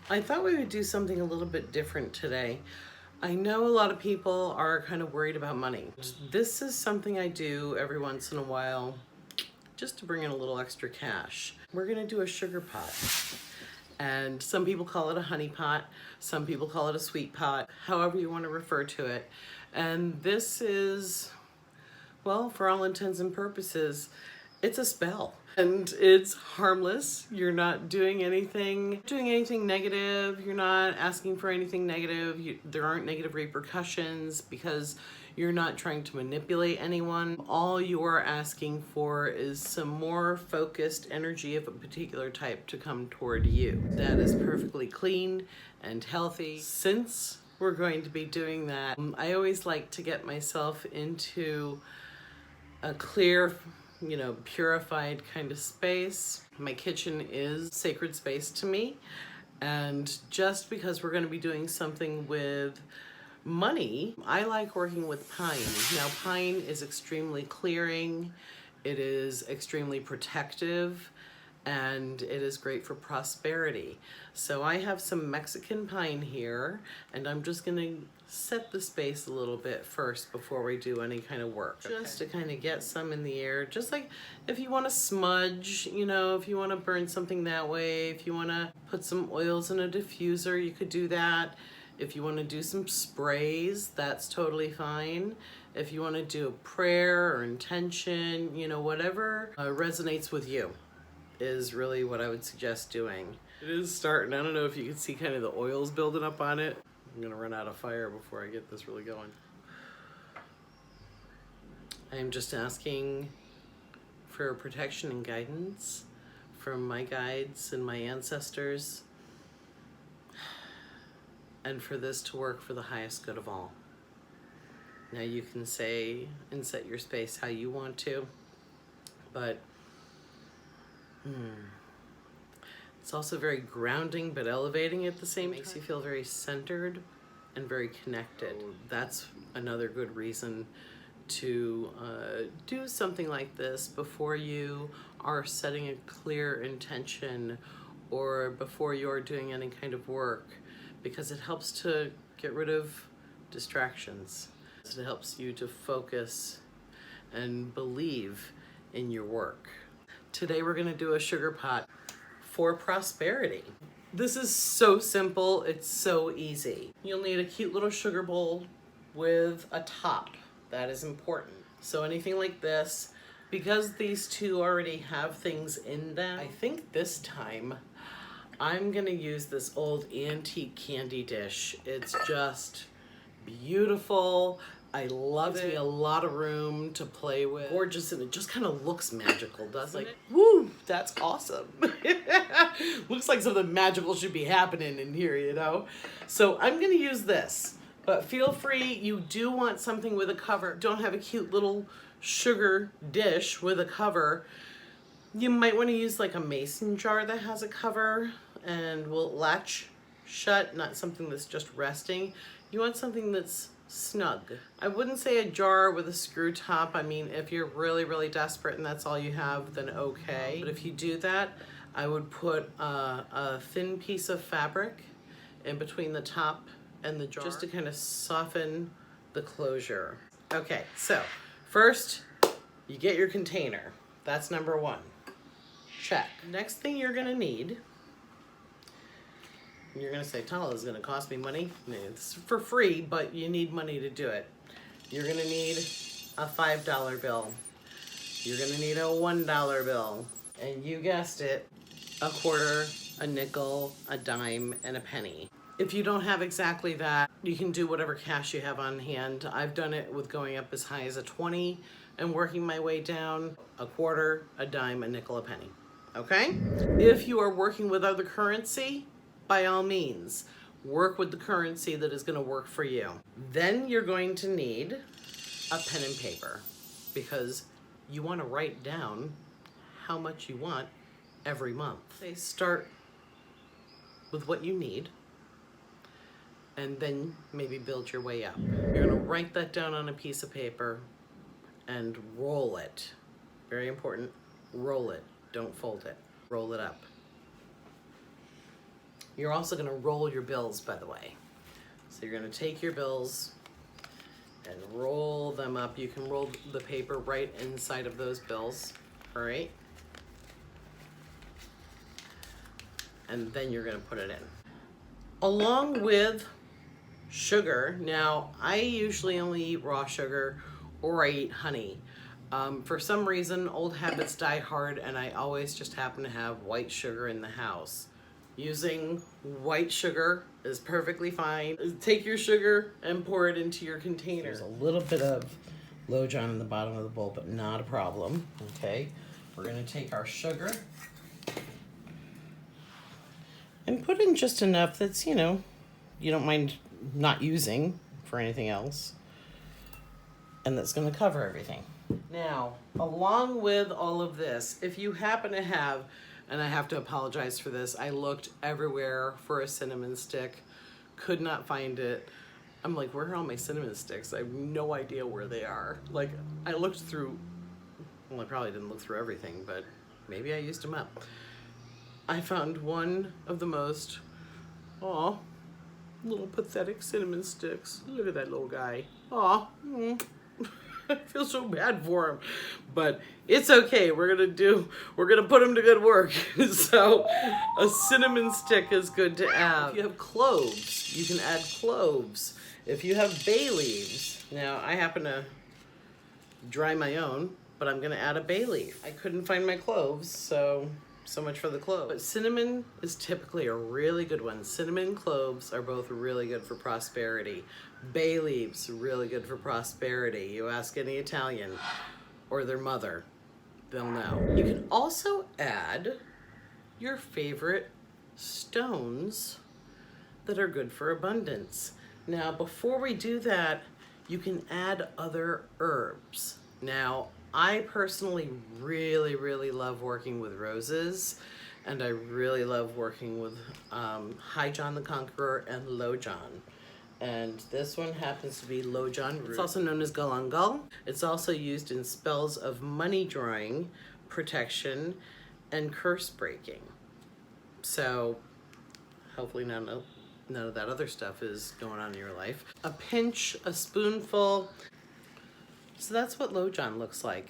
I thought we would do something a little bit different today. I know a lot of people are kind of worried about money. This is something I do every once in a while just to bring in a little extra cash. We're gonna do a sugar pot. And some people call it a honey pot, some people call it a sweet pot, however you want to refer to it. And this is, well, for all intents and purposes, it's a spell. And it's harmless. You're not doing anything negative. You're not asking for anything negative. There aren't negative repercussions because you're not trying to manipulate anyone. All you are asking for is some more focused energy of a particular type to come toward you. That is perfectly clean and healthy. Since we're going to be doing that, I always like to get myself into a clear, purified kind of space. My kitchen is sacred space to me. And just because we're going to be doing something with money, I like working with pine. Now, pine is extremely clearing. It is extremely protective, and it is great for prosperity. So I have some Mexican pine here, and I'm just gonna set the space a little bit first before we do any kind of work. Okay. Just to kind of get some in the air, just like if you want to smudge, if you want to burn something that way, if you want to put some oils in a diffuser, you could do that. If you want to do some sprays, that's totally fine. If you want to do a prayer or intention, whatever resonates with you is really what I would suggest doing. It is starting. I don't know if you can see kind of the oils building up on it. I'm gonna run out of fire before I get this really going. I'm just asking for protection and guidance from my guides and my ancestors, and for this to work for the highest good of all. Now you can say and set your space how you want to, but it's also very grounding but elevating at the same time. Makes you feel very centered and very connected. That's another good reason to do something like this before you are setting a clear intention or before you're doing any kind of work, because it helps to get rid of distractions. It helps you to focus and believe in your work. Today we're gonna do a sugar pot for prosperity. This is so simple, it's so easy. You'll need a cute little sugar bowl with a top. That is important. So anything like this, because these two already have things in them, I think this time I'm gonna use this old antique candy dish. It's just beautiful. I love it. Gives me a lot of room to play with. Gorgeous, and it just kind of looks magical, doesn't it? Woo, that's awesome. Looks like something magical should be happening in here, So I'm gonna use this, but feel free, you do want something with a cover. Don't have a cute little sugar dish with a cover. You might want to use like a mason jar that has a cover and will latch shut, not something that's just resting. You want something that's snug. I wouldn't say a jar with a screw top. I mean, if you're really, really desperate and that's all you have, then okay. But if you do that, I would put a thin piece of fabric in between the top and the jar just to kind of soften the closure. Okay, so first you get your container. That's number one. Check. Next thing you're gonna need, you're gonna say, Tala, is gonna cost me money? It's for free, but you need money to do it. You're gonna need a $5 bill. You're gonna need a $1 bill. And you guessed it, a quarter, a nickel, a dime, and a penny. If you don't have exactly that, you can do whatever cash you have on hand. I've done it with going up as high as a 20 and working my way down, a quarter, a dime, a nickel, a penny. Okay? If you are working with other currency, by all means, work with the currency that is going to work for you. Then you're going to need a pen and paper, because you want to write down how much you want every month. They start with what you need and then maybe build your way up. You're going to write that down on a piece of paper and roll it. Very important, roll it. Don't fold it. Roll it up. You're also gonna roll your bills, by the way. So you're gonna take your bills and roll them up. You can roll the paper right inside of those bills, all right? And then you're gonna put it in. Along with sugar, now I usually only eat raw sugar or I eat honey. For some reason, old habits die hard, and I always just happen to have white sugar in the house. Using white sugar is perfectly fine. Take your sugar and pour it into your container. There's a little bit of Lojon in the bottom of the bowl, but not a problem, okay? We're gonna take our sugar and put in just enough that's, you know, you don't mind not using for anything else. And that's gonna cover everything. Now, along with all of this, if you happen to have, and I have to apologize for this, I looked everywhere for a cinnamon stick, could not find it. I'm like, where are all my cinnamon sticks? I have no idea where they are. Like, I looked through, well, I probably didn't look through everything, but maybe I used them up. I found one of the most, aw, little pathetic cinnamon sticks. Look at that little guy. Aw, I feel so bad for him, but it's okay. We're gonna put him to good work. So a cinnamon stick is good to add. If you have cloves, you can add cloves. If you have bay leaves, now I happen to dry my own, but I'm gonna add a bay leaf. I couldn't find my cloves, so much for the cloves. But cinnamon is typically a really good one. Cinnamon and cloves are both really good for prosperity. Bay leaves, really good for prosperity. You ask any Italian or their mother, they'll know. You can also add your favorite stones that are good for abundance. Now, before we do that, you can add other herbs. Now, I personally really love working with roses, and I really love working with High John the Conqueror and Low John. And this one happens to be Lojon root. It's also known as galangal. It's also used in spells of money drawing, protection, and curse breaking. So hopefully none of that other stuff is going on in your life. A pinch, a spoonful. So that's what Lojon looks like.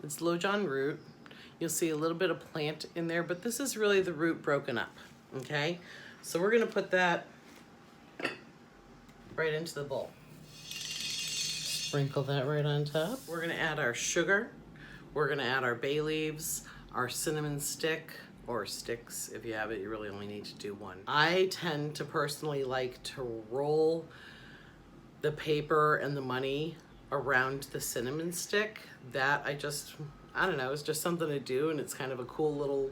It's Lojon root. You'll see a little bit of plant in there, but this is really the root broken up, okay? So we're gonna put that right into the bowl. Sprinkle that right on top. We're gonna add our sugar. We're gonna add our bay leaves, our cinnamon stick, or sticks. If you have it, you really only need to do one. I tend to personally like to roll the paper and the money around the cinnamon stick. That I don't know, it's just something to do, and it's kind of a cool little,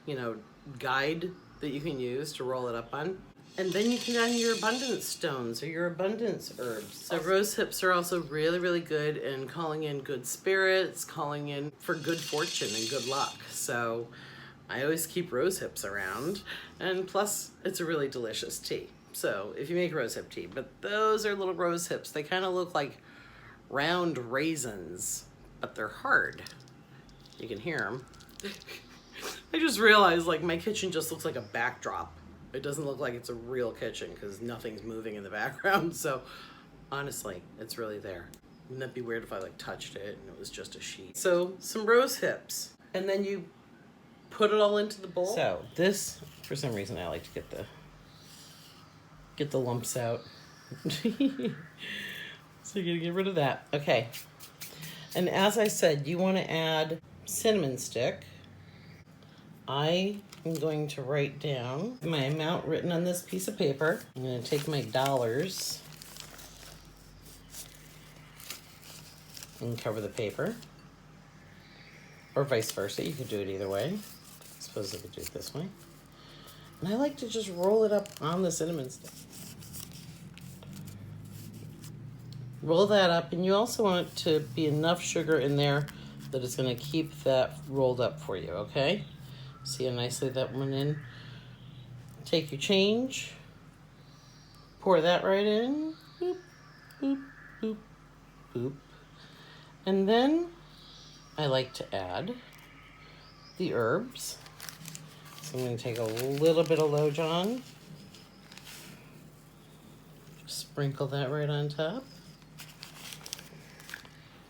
you know, guide that you can use to roll it up on. And then you can add your abundance stones or your abundance herbs. So rose hips are also really good in calling in good spirits, calling in for good fortune and good luck. So I always keep rose hips around, and plus it's a really delicious tea. So if you make rose hip tea, but those are little rose hips. They kind of look like round raisins, but they're hard. You can hear them. I just realized, like, my kitchen just looks like a backdrop. It doesn't look like it's a real kitchen because nothing's moving in the background. So honestly, it's really there. Wouldn't that be weird if I like touched it and it was just a sheet? So some rose hips, and then you put it all into the bowl. So this, for some reason, I like to get the lumps out. So you're gonna get rid of that. Okay. And as I said, you want to add cinnamon stick. I am going to write down my amount written on this piece of paper. I'm going to take my dollars and cover the paper. Or vice versa. You could do it either way. I suppose I could do it this way. And I like to just roll it up on the cinnamon stick. Roll that up, and you also want it to be enough sugar in there that it's going to keep that rolled up for you, okay? See how nicely that went in? Take your change, pour that right in, boop, boop, boop, boop. And then I like to add the herbs. I'm going to take a little bit of Low John. Sprinkle that right on top.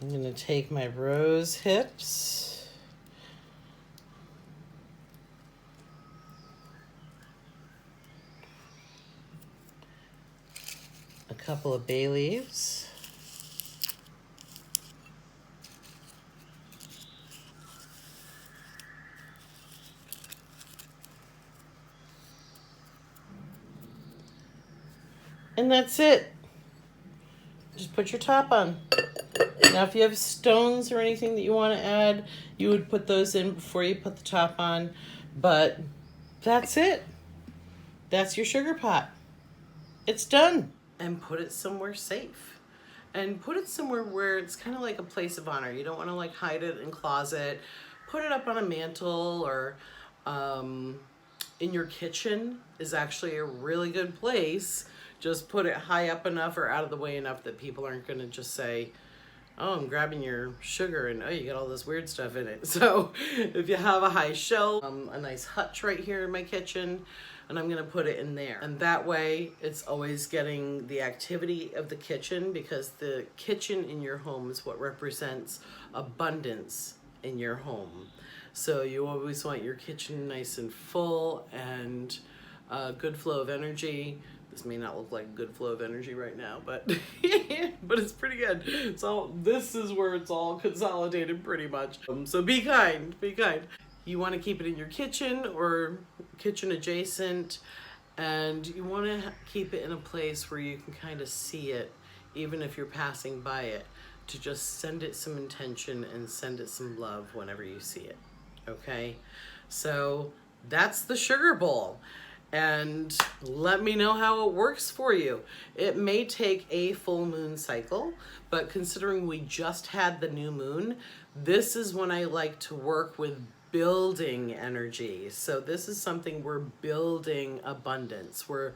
I'm going to take my rose hips. A couple of bay leaves. And that's it. Just put your top on. Now, if you have stones or anything that you want to add, you would put those in before you put the top on. But that's it. That's your sugar pot. It's done. And put it somewhere safe. And put it somewhere where it's kind of like a place of honor. You don't want to like hide it in closet. Put it up on a mantle or in your kitchen is actually a really good place. Just put it high up enough or out of the way enough that people aren't going to just say, oh, I'm grabbing your sugar and oh, you got all this weird stuff in it. So if you have a high shelf, a nice hutch right here in my kitchen, and I'm going to put it in there. And that way it's always getting the activity of the kitchen, because the kitchen in your home is what represents abundance in your home. So you always want your kitchen nice and full and good flow of energy. This may not look like a good flow of energy right now, but but it's pretty good. So this is where it's all consolidated pretty much. So be kind, be kind. You want to keep it in your kitchen or kitchen adjacent, and you want to keep it in a place where you can kind of see it, even if you're passing by it, to just send it some intention and send it some love whenever you see it. Okay, so that's the sugar bowl. And let me know how it works for you. It may take a full moon cycle, but considering we just had the new moon, this is when I like to work with building energy. So this is something we're building abundance. We're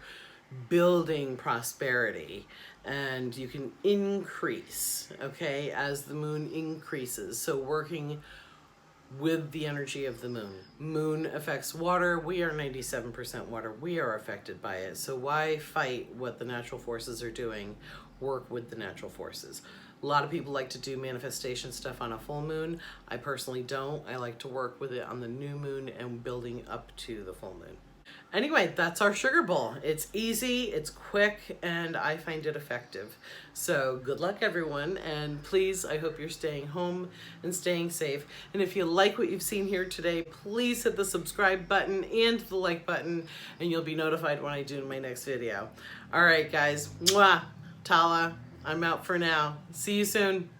building prosperity, and you can increase, okay, as the moon increases. So working with the energy of the moon. Moon affects water. We are 97% water. We are affected by it. So why fight what the natural forces are doing? Work with the natural forces. A lot of people like to do manifestation stuff on a full moon. I personally don't. I like to work with it on the new moon and building up to the full moon. Anyway, that's our sugar bowl. It's easy, it's quick, and I find it effective. So good luck, everyone, and please, I hope you're staying home and staying safe. And if you like what you've seen here today, please hit the subscribe button and the like button, and you'll be notified when I do my next video. All right, guys. Mwah. Tala. I'm out for now. See you soon.